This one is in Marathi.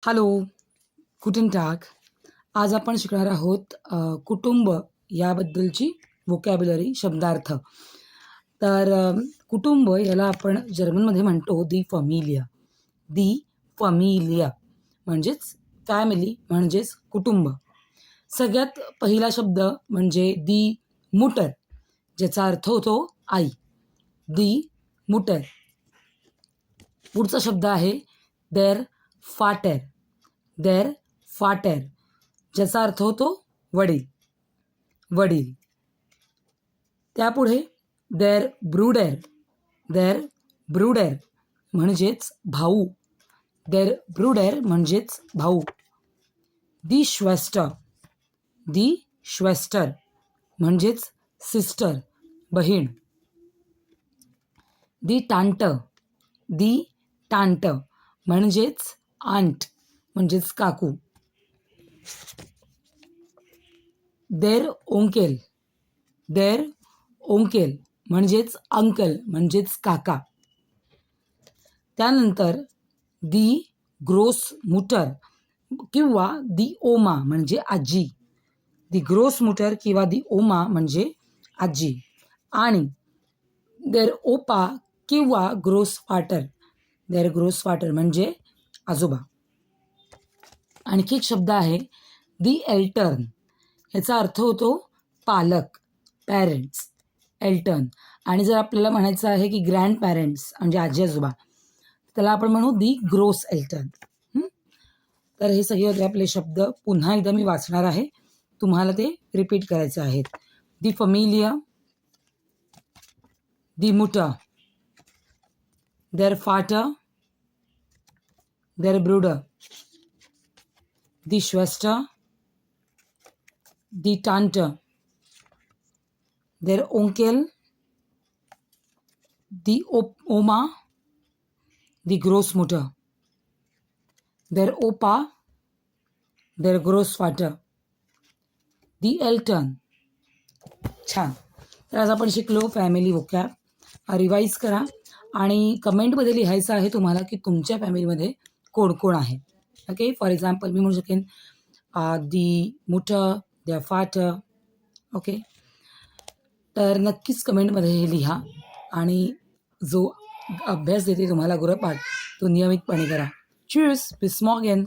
हॅलो, गुटन टाग. आज आपण शिकणार आहोत कुटुंब याबद्दलची व्होकॅब्युलरी शब्दार्थ. तर कुटुंब याला आपण जर्मनमध्ये म्हणतो दी फॅमिलिया. दी फॅमिलिया म्हणजेच फॅमिली म्हणजेच कुटुंब. सगळ्यात पहिला शब्द म्हणजे दी मुटर, ज्याचा अर्थ होतो आई. दी मुटर. पुढचा शब्द आहे देर फाटर. देर फाटर, ज्याचा अर्थ होतो वडील. वडील. त्यापुढे देर ब्रुडर. देर ब्रुडर म्हणजेच भाऊ. देर ब्रुडर म्हणजेच भाऊ. दी श्वेस्टर. दी श्वेस्टर म्हणजेच सिस्टर, बहीण. दी टांट. दी टांट म्हणजेच आंट, म्हणजेच काकू. देर ओंकेल. देर ओंकेल म्हणजेच अंकल, म्हणजेच काका. त्यानंतर दी ग्रोस मुटर किंवा दी ओमा म्हणजे आजी. दी ग्रोस मुटर किंवा दी ओमा म्हणजे आजी. आणि देर ओपा किंवा ग्रोस फाटर. देर ग्रोस फाटर म्हणजे आजोबा. आणखी एक शब्द आहे दी एल्टर्न. याचा अर्थ होतो पालक, पॅरेंट्स. एल्टर्न. आणि जर आपल्याला म्हणायचं आहे की ग्रँड पॅरेंट्स म्हणजे आजी आजोबा, त्याला आपण म्हणू दी ग्रोस एल्टर्न. तर हे सगळे होते आपले शब्द. पुन्हा एकदा मी वाचणार आहे, तुम्हाला ते रिपीट करायचे आहेत. दी फॅमिलिया, दी मुटर, देर फाटर, देर ब्रुडर, दी श्वेस्टर, दी टांट, देर ओंकेल, दी ओमा, दी ग्रोस मुटर, देर ओपा, देर ग्रोस फाटर, दी एल्टर्न. छान. तर आज आपण शिकलो फॅमिली व्होकॅब. रिवाईज करा आणि कमेंटमध्ये लिहायचं आहे तुम्हाला की तुमच्या फॅमिलीमध्ये कोण कोण आहे. ओके. फॉर एक्झाम्पल मी म्हणू शकेन दी मुटर, द फाटर. ओके. तर नक्कीच कमेंटमध्ये हे लिहा आणि जो अभ्यास देते तुम्हाला गृहपाठ तो नियमितपणे करा. चीअर्स, बिस मॉर्गन.